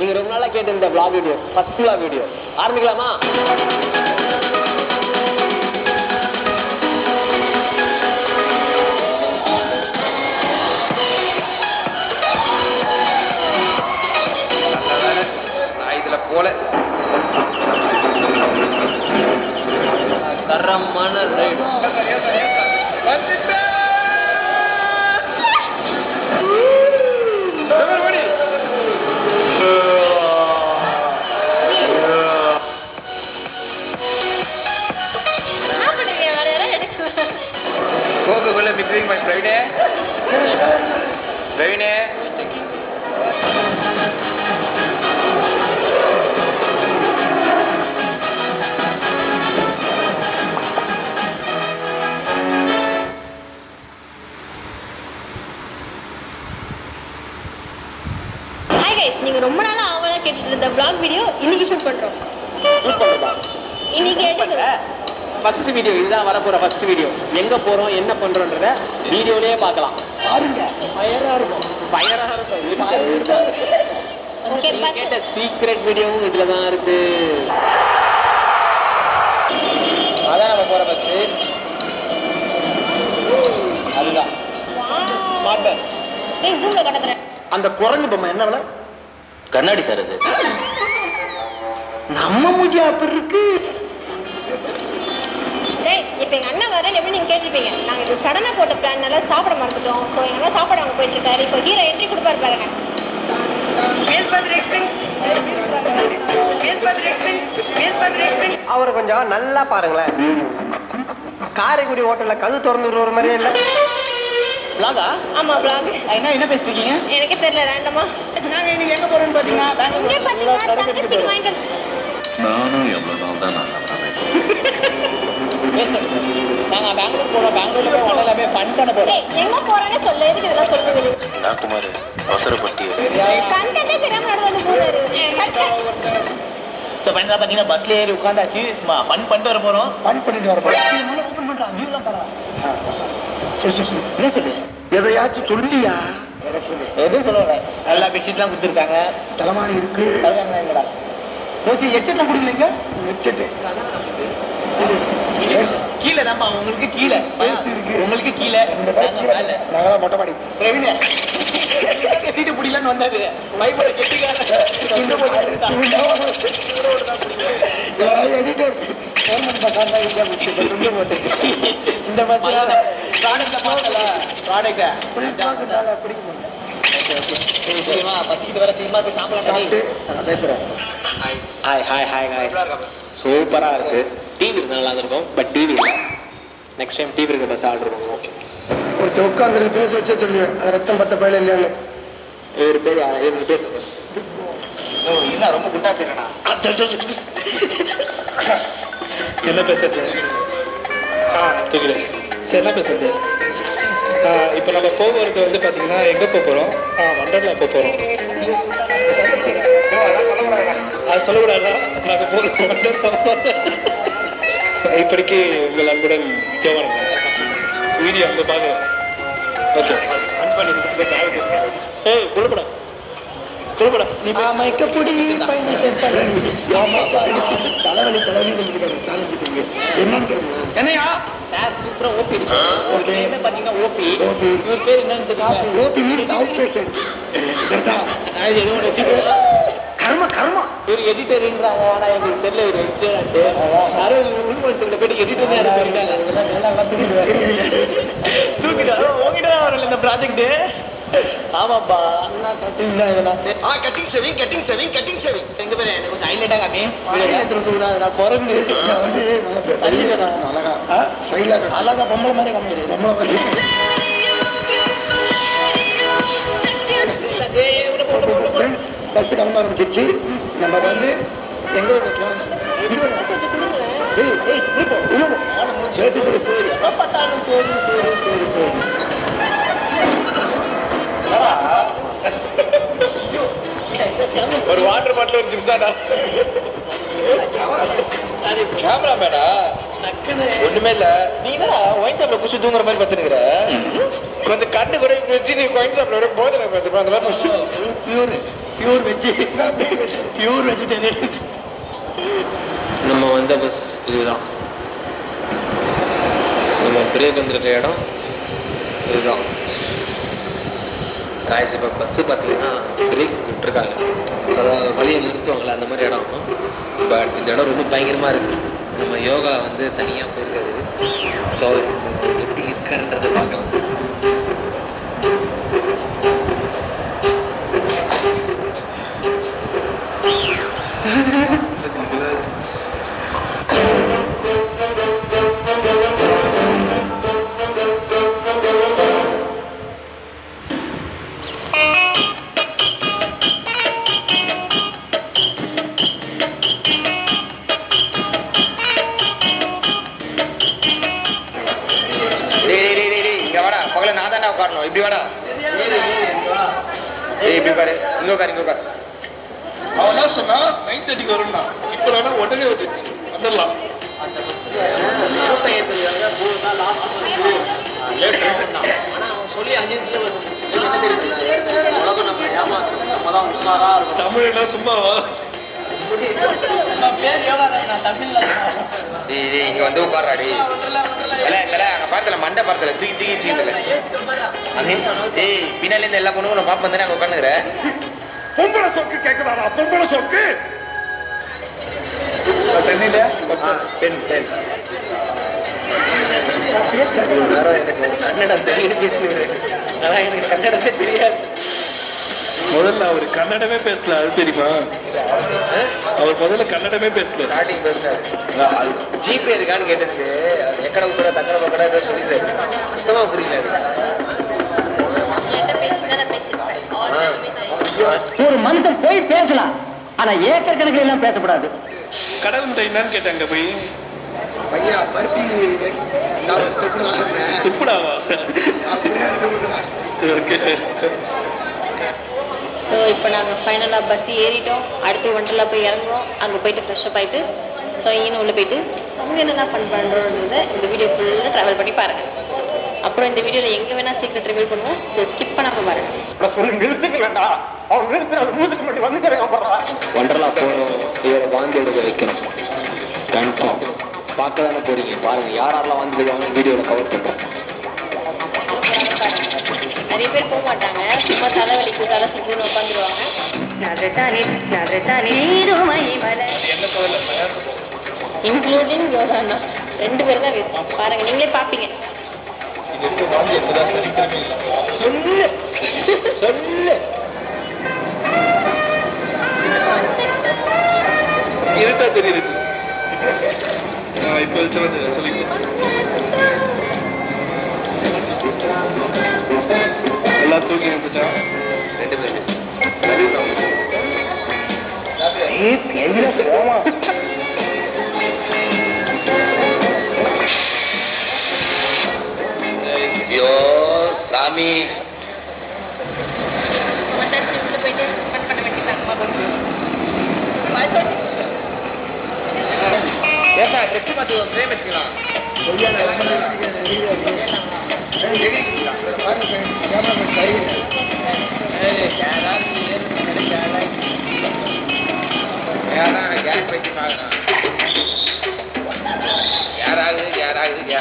நீங்க ரொம்ப நாளா கேட்டு இந்த vlog video, first vlog video ஆரம்பிக்கலாமா? நான் இதுல போல தரமான ride. Coca-Cola mixing my Friday. Ravine. Hi guys, நீங்க ரொம்ப நாளா ஆவலா கேட்டுட்டு இருந்த vlog வீடியோ இன்னைக்கு ஷூட் பண்றோம். ஷூட் பண்றதா? இன்னைக்கு எடுக்கிறோம். ஃபர்ஸ்ட் வீடியோ இதுதான் வரப்போற ஃபர்ஸ்ட் வீடியோ. எங்க போறோம் என்ன பண்றோம்ன்றத வீடியோலயே பார்க்கலாம். பாருங்க, ஃபயரா இருக்கும். ஓகே, பஸ் கேட்ட சீக்ரெட் வீடியோவும் இதுல தான் இருக்கு. அதான் நம்ம போற பஸ். அதுதான் ஸ்மார்ட் பஸ். டேய் ஜூம்ல காட்டுறேன். அந்த குரங்கு பொம்மை என்ன விலை? கண்ணாடி சார் அது. நம்ம மூஞ்சி அப்படி இருக்கு. கைஸ், இப்போ எங்க அண்ணன் வரேன் எப்படி நீங்க கேட்டிருப்பீங்க. நாங்க இது சடனா போட்ட பிளான்னால சாப்பிட மறந்துட்டோம். ஸோ எங்க அண்ணன் சாப்பாடு அவங்க போயிட்டு இருக்காரு. இப்போ ஹீரோ என்ட்ரி கொடுப்பாரு பாருங்க. அவரை கொஞ்சம் நல்லா பாருங்களேன். காரைக்குடி ஹோட்டல்ல கது திறந்து விடுற மாதிரியே இல்லை. vlog-ஆ? ஆமா vlog. என்ன பேசிட்டு இருக்கீங்க? எனக்கே தெரியல, ரேண்டமா. நாங்க இன்னைக்கு எங்க போறோம்னு பாத்தீங்கன்னா இங்கே பாத்தீங்கன்னா தங்கச்சிக்கு வாங்கிட்டு நானும் எவ்வளவு நாள் தான் நான் நாங்க பெங்களூர் போறோம். பெங்களூர்ல போய் ஹோட்டல்ல போய் ஃபன் பண்ண போறோம். டேய் எங்க போறேன்னு சொல்லு. எதுக்கு இதெல்லாம் சொல்லுது? குமார் அவசரப்பட்டிய கண்டென்ட்டே தெரியாம நடந்து போறாரு. ஸோ ஃபைனலாக பார்த்தீங்கன்னா பஸ்ல ஏறி உட்காந்தாச்சு. சும்மா ஃபன் பண்ணிட்டு வர போகிறோம். ஃபன் பண்ணிட்டு வர போறோம். ஓப்பன் பண்ணுறான், வியூலாம் பாரா. சரி என்ன சொல்லு? எதையாச்சும் சொல்லியா? எதுவும் சொல்லலை. நல்லா பெட்ஷீட்லாம் கொடுத்துருக்காங்க. தலைமானி இருக்கு. தலைவன் எங்கடா? ஓகே, ஹெட்செட்லாம் கொடுக்கலங்க. ஹெட்செட்டு கீழே தான்ப்பா, உங்களுக்கு கீழே இருக்கு. உங்களுக்கு கீழே மேலே. நாங்களாம் மொட்டை மாடி. பிரவீனே சீட்டு பிடிக்கலான்னு வந்தாரு. பைப்போட கெட்டிக்கார எடிட்டர் கவர்மெண்ட் பஸ்ஸாக இருந்தால் ஈஸியாக முடிச்சு துண்டு போட்டு இந்த பஸ்ஸில் ப்ராடக்டை பார்க்கல. ப்ராடக்டை பிடிக்க முடியல. சரிமா, பசிக்கிட்டு வர சீக்கிரமா போய் சாப்பிட்டு நான் பேசுறேன். ஹாய் சூப்பரா இருக்கு. டிவி இருந்தா நல்லா இருக்கும். பட் டிவி இல்லை. நெக்ஸ்ட் டைம் டிவி இருக்க பஸ் ஆர்டர் பண்ணுவோம். ஒரு உட்காந்து தினசு வச்சே சொல்லுவேன். அது ரத்தம் பத்த பயில இல்லையான்னு. இவர் பேர் இவருக்கு பேர் சொல்லுங்க. என்ன ரொம்ப குட்டா பேருண்ணா? என்ன பேசுறது? தூக்கிடு. சரி, என்ன பேசுறது? இப்போ நம்ம போகிறது வந்து பார்த்தீங்கன்னா எங்கே போகிறோம்? வண்டர்லா போகிறோம். அது சொல்லக்கூடாதா? நாங்கள் போகிறோம் வண்டர்லா. இப்படிக்கு உங்கள் அன்புடன் தேவனுங்க. வீடியோ அங்கே பார்க்குறோம். ஓகே, ஏய் குழுப்படா நீ மைக்கப்படி பையனை செட் பண்ணி தலைவலி சொல்லிருக்காரு. சேலஞ்சு என்னன்னு என்னையா சார் சூப்பரா ஓபி ஓகே. பாத்தீங்கன்னா ஓபி. ஓபி இவர் பேர் என்னன்னு தெரியுமா? OP means out patient. கரெக்டா? அது எதுவும் வச்சுக்கோ. கர்மா இவர் எடிட்டர்ன்றாங்க. ஆனா எங்களுக்கு தெரியல இவர் எடிட்டர்ன்ட்டு. யாரும் உள்மனுஷங்களை போயிட்டு எடிட்டர் யாரும் சொல்லிட்டாங்க. தூக்கிட்டு உங்ககிட்ட தான் வரல இந்த ப்ராஜெக்ட். ஆமாப்பா, கட்டிங் தான் இதெல்லாம். கட்டிங் சேவிங் எங்க பேர் எனக்கு கொஞ்சம் ஹைலைட்டா காமி. நான் குரங்கு வந்து அழகா ஸ்டைலா அழகா பொம்பளை மாதிரி காமிக்கிறேன். நம்மள வந்து ஃப்ரெண்ட்ஸ் பஸ் கிளம்ப ஆரம்பிச்சிருச்சு. நம்ம வந்து எங்க பேசலாம்? ஒரு வாட்டர் பாட்டில் ஒரு சிப்ஸாடா. கேமரா மேடா ஒண்ணுமே இல்ல. நீ என்ன ஒயின் ஷாப்ல குடிச்சு தூங்குற மாதிரி பார்த்துருக்குற. கொஞ்சம் கண்ணு கூட வச்சு நீ ஒயின் ஷாப்ல போதும் அந்த மாதிரி பியூர் வெஜ்ஜு பியூர் வெஜிடேரியன். நம்ம வந்த பஸ் இதுதான். நம்ம பிரேக் வந்திருக்க இடம் இதுதான். காய்ச்சி இப்போ பஸ்ஸு பார்த்தீங்கன்னா பிரேக் விட்டுருக்காங்க. ஸோ அதாவது வழியை நிறுத்துவாங்களே அந்த மாதிரி இடம். பட் இந்த இடம் ரொம்ப பயங்கரமாக இருக்குது. நம்ம யோகா வந்து தனியாக போயிருக்காரு. ஸோ எப்படி இருக்காருன்றதை பார்க்கலாம். உட்காரணும். இப்படி வாடா. இப்படி உட்காரு. இங்கே உட்காரு, இங்கே உட்காரு. அவெல்லாம் சொன்னா 9:30 வரும்னா இப்போ வேணா உடனே வந்துச்சு வந்துடலாம். அந்த பஸ்ஸில் 25 3 தான் லாஸ்ட் பஸ்ஸு லேட் ஆகும்னா. ஆனால் அவன் சொல்லி 5 நிமிஷத்துல பஸ் வந்துச்சு. என்ன தெரியுது, உலகம் நம்ம ஏமாத்தும். நம்ம தான் உஷாராக இருக்கும். தமிழ்லாம் சும்மாவா? பேர் யோகா தான், நான் தமிழில் இங்கே வந்து உட்காராடி. இல்லை இல்லை அங்கே பார்த்தல மண்டை பார்த்தல தூக்கி தூக்கி வச்சுக்கல. ஏய் பின்னாலேருந்து எல்லா பொண்ணுங்களும் நான் பார்ப்பேன் தானே அங்கே உட்காந்துக்கிறேன். பொம்பளை சொக்கு கேட்குதாடா? பொம்பளை சொக்கு தெரியல. பெண் பெண் நேரம் எனக்கு கன்னடம் தெரியும் பேசுகிறேன். ஆனால் எனக்கு கன்னடமே தெரியாது. முதல்ல அவர் கன்னடமே பேசல, அது தெரியுமா? அவர் முதல்ல கன்னடமே பேசல. ஸ்டார்டிங் பேசுறாரு. ஜிபே இருக்கான்னு கேட்டதுக்கு எக்கட உக்கட தக்கட பக்கட ஏதோ சொல்லிடுறாரு. சுத்தமாக புரியல. ஒரு மனுஷன் போய் பேசலாம், ஆனா ஏக்கர் கணக்கில் எல்லாம் பேசக்கூடாது. கடல் முட்டை என்னன்னு கேட்டாங்க போய். பையா பருப்பி துப்புடாவா? ஸோ இப்போ நாங்கள் ஃபைனலாக பஸ் ஏறிட்டோம். அடுத்து ஒண்டர்லா போய் இறங்குறோம். அங்கே போயிட்டு ஃப்ரெஷ்அப் ஆகிட்டு ஸோ இங்கேன்னு உள்ளே போயிட்டு அங்கே என்னென்ன ஃபன் பண்ணுறோன்றதை இந்த வீடியோ ஃபுல்லாக ட்ராவல் பண்ணி பாருங்கள். அப்புறம் இந்த வீடியோவில் எங்கே வேணால் சீக்கிரம் ரிவீல் பண்ணுவோம். ஸோ ஸ்கிப் பண்ணாமல் பாருங்கள். ஒண்டர்லா போகிறோம். இவரை வாந்தி எடுக்க வைக்கணும். கன்ஃபார்ம் பார்க்க தானே போகிறீங்க. பாருங்கள் யாரெல்லாம் வாந்தி எடுக்காங்க வீடியோவில் கவர் பண்ணுறோம். நிறைய பேர் போக மாட்டாங்க. சும்மா தலைவலிக்கு தலை சுற்றுன்னு உட்காந்துருவாங்க. இன்க்ளூடிங் யோகாண்ணா 2 பேர் தான் பேசுவோம். பாருங்கள், நீங்களே பார்ப்பீங்க. சொல்லு சொல்லு இருட்டா தெரியுது. இப்போ வச்சு சொல்லிக்கலாம். எல்லாம் தூக்கி இருந்துச்சா 2 பேர் போமா. ஐயோ சாமி. வந்தாச்சு, உள்ள போயிட்டு ஃபன் பண்ண வேண்டியது. ஏசா ட்ரெஸ் மாற்றி ஒரு ஃப்ரேம் வச்சுக்கலாம். கேஸ் வச்சு பார்க்கலாம். யாராகுது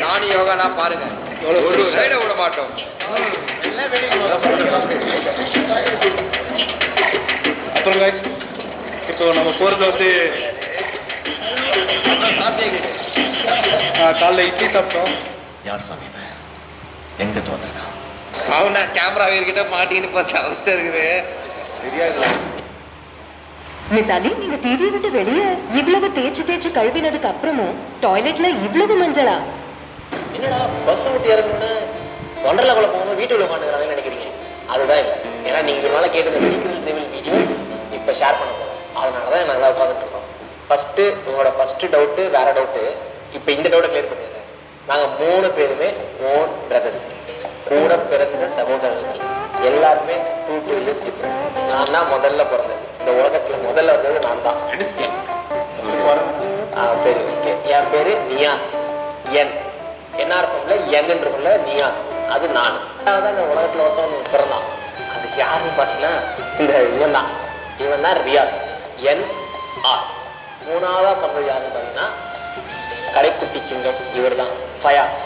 நானும் யோகாலாம் பாருங்க. ஒரு சைடை விட மாட்டோம். அப்புறம் guys, இப்போ நம்ம போகிறது வந்து காலைல இட்லி சாப்பிட்டோம். யார் சாமி எங்க வந்திருக்கான்? அவன் நான் கேமரா கிட்ட மாட்டின்னு பார்த்த அவஸ்தை இருக்குது. தெரியாது. மித்தாலி, நீங்க டிவியை விட்டு வெளியே இவ்வளவு தேய்ச்சி கழுவினதுக்கு அப்புறமும் டாய்லெட்ல இவ்வளவு மஞ்சளா? என்னடா பஸ் விட்டு இறங்கணும்னு ஒண்டர்லாக்குள்ள போகணும் வீட்டுக்குள்ள உட்காந்துக்கிறாங்கன்னு நினைக்கிறீங்க? அதுதான் இல்லை. ஏன்னா நீங்கள் ஒரு நாள் கேட்டது சீக்கிரம் ரிவீல் வீடியோ இப்போ ஷேர் பண்ண போகிறோம். அதனால தான் நாங்கள் உட்காந்துட்டு இருக்கோம். ஃபஸ்ட்டு உங்களோட ஃபஸ்ட்டு டவுட்டு வேற டவுட்டு. இப்போ இந்த டவுட்டை கிளியர் பண்ணிடுறேன். நாங்கள் 3 பேருமே ஓன் பிரதர்ஸ், கூட பிறந்த சகோதரர்கள். எல்லாருமே 2 years டிஃப்ரெண்ட். நான் தான் முதல்ல பிறந்தேன். இந்த உலகத்தில் முதல்ல வந்தது நான் தான். சரி, ஓகே. என் பேர் நியாஸ். என்ஆர்எஃப்ல என்னன்றக்குள்ள நியாஸ், அது நான். அதாவது அந்த உலகத்தில் ஒருத்தவங்க பிறந்தான். அது யார் யாருன்னு பார்த்தீங்கன்னா இவன் தான் ரியாஸ் NR. மூணாவதாக பிறந்தது யாருன்னு பார்த்தீங்கன்னா கடைக்குட்டி சிங்கம் இவர் தான் ஃபயாஸ்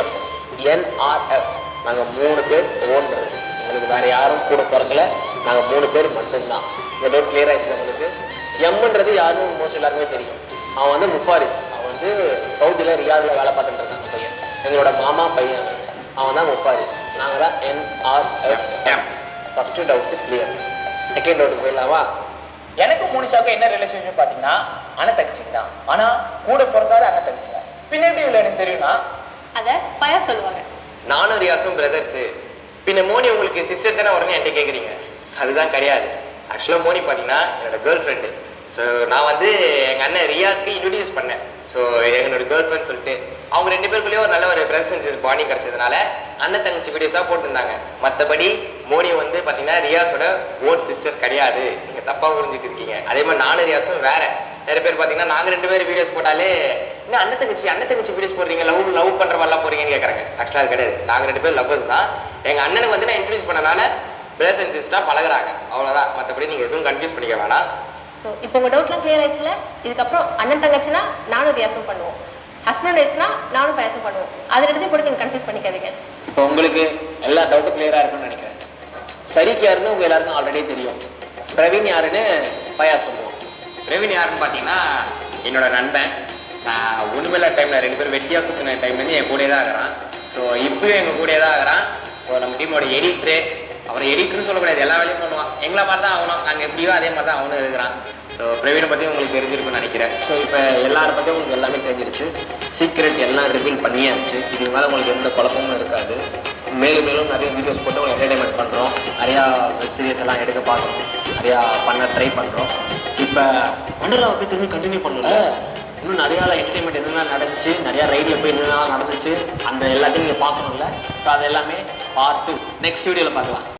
FNRF. நாங்கள் 3 பேர் ஓன் பிரதர்ஸ். எங்களுக்கு வேற யாரும் கூட பிறக்கல, நாங்கள் 3 பேர் மட்டும்தான். இந்த டவுட் கிளியர் ஆயிடுச்சு நம்மளுக்கு. எம்ன்றது யாரும் மோஸ்ட் எல்லாருமே தெரியும். அவன் வந்து முஃபாரிஸ். அவன் வந்து சவுதியில் ரியாதில் வேலை பார்த்துட்டு இருக்காங்க பையன். எங்களோட மாமா பையன் அவன் தான் முஃபாரிஸ். நாங்கள் தான் NRFM. First doubt clear. Second doubt போயிடலாமா? எனக்கு மோனிஷாவுக்கு என்ன ரிலேஷன்ஷிப் பார்த்தீங்கன்னா அண்ணன் தங்கச்சிக்கு தான். ஆனால் கூட பிறக்காத அண்ணன் தங்கச்சி தான். பின்ன எப்படி இல்லை எனக்கு தெரியும்னா அதை பயா சொல்லுவாங்க. நானும் ரியாஸும் பிரதர்ஸு. பின்ன மோனி உங்களுக்கு சிஸ்டர் தானே வருங்க என்கிட்ட கேட்குறீங்க. அதுதான் கிடையாது. ஆக்சுவலாக மோனி பார்த்தீங்கன்னா என்னோட கேர்ள் ஃப்ரெண்டு. ஸோ நான் வந்து எங்கள் அண்ணன் ரியாஸ்க்கு இன்ட்ரடியூஸ் பண்ணேன். ஸோ என்னோட கேர்ள் ஃப்ரெண்ட் சொல்லிட்டு அவங்க 2 பேருக்குள்ளேயே ஒரு நல்ல ஒரு பிரசன்ஸ் பாடி கிடச்சதுனால அண்ணன் தங்கச்சி வீடியோஸாக போட்டுருந்தாங்க. மற்றபடி மோனி வந்து பார்த்தீங்கன்னா ரியாஸோட ஓன் சிஸ்டர் கிடையாது. நீங்கள் தப்பாக புரிஞ்சுட்டு இருக்கீங்க. அதே மாதிரி நானும் ரியாஸும் வேற. நிறைய பேர் பார்த்தீங்கன்னா நாங்கள் 2 பேர் வீடியோஸ் போட்டாலே இன்னும் அண்ணன் தங்கச்சி வீடியோஸ் போடுறீங்க, லவ் பண்ணுற மாதிரிலாம் போறீங்கன்னு கேட்குறாங்க. ஆக்சுவலாக அது கிடையாது. நாங்கள் 2 பேர் லவ்வர்ஸ் தான். எங்கள் அண்ணனுக்கு வந்து நான் இன்ட்ரடியூஸ் பண்ணனால பிரதர்ஸ் அண்ட் சிஸ்டராக பழகுறாங்க. அவ்வளோதான். மற்றபடி நீங்கள் எதுவும் கன்ஃபியூஸ் பண்ணிக்க வேணாம். ஸோ இப்போ உங்கள் டவுட்லாம் கிளியர் ஆயிடுச்சுல. இதுக்கப்புறம் அண்ணன் தங்கச்சினா நானும் ரியாஸும் பண்ணுவோம், ஹஸ்பண்ட் ஒய்ஃப்னா நானும் பயாசும் பண்ணுவோம். அது 2 போட்டு நீங்கள் கன்ஃபியூஸ் பண்ணிக்காதீங்க. இப்போ உங்களுக்கு எல்லா டவுட்டும் கிளியராக இருக்குன்னு நினைக்கிறேன். சரிக்கு யாருன்னு உங்கள் எல்லாருக்கும் ஆல்ரெடி தெரியும். பிரவீன் யாருன்னு பயா சொல்லுவோம். பிரவீன் யாருன்னு பார்த்தீங்கன்னா என்னோட நண்பன். நான் ஒன்றுமில்ல டைமில் 2 பேரும் வெட்டியாக சுற்றின டைம்லேருந்து என் கூடயே தான் இருக்கிறான். ஸோ இப்போயும் எங்கள் கூடயே தான் இருக்கிறான். ஸோ நம்ம டீமோட எடிட்ரு. அவரை எடிட்ருன்னு சொல்லக்கூடாது, எல்லா வேலையும் பண்ணுவான். எங்களை மாதிரி தான் அவனும், நாங்கள் எப்படியோ அதே மாதிரி தான் அவனும் இருக்கிறான். ஸோ பிரவீனை பற்றி உங்களுக்கு தெரிஞ்சிருக்குன்னு நினைக்கிறேன். ஸோ இப்போ எல்லாரை பற்றியும் உங்களுக்கு எல்லாமே தெரிஞ்சிருச்சு. சீக்ரெட் எல்லாம் ரிவீல் பண்ணியாச்சு. இதுக்கு மேலே உங்களுக்கு எந்த குழப்பமும் இருக்காது. மேலும் மேலும் நிறைய வீடியோஸ் போட்டு உங்களுக்கு என்டர்டைன்மெண்ட் பண்ணுறோம். நிறையா வெப் சீரிஸ் எல்லாம் எடுக்க பார்க்குறோம். நிறையா பண்ண ட்ரை பண்ணுறோம். இப்போ வண்டர்லாவை போய் திரும்பி கண்டினியூ பண்ணல. இன்னும் நிறையா என்டர்டைன்மெண்ட் என்னென்ன நடந்துச்சு, நிறையா ரைடில் போய் என்னென்ன நடந்துச்சு, அந்த எல்லாத்தையும் நீங்கள் பார்க்கணும்ல. ஸோ அது எல்லாமே பார்ட் 2 நெக்ஸ்ட் வீடியோவில் பார்க்கலாம்.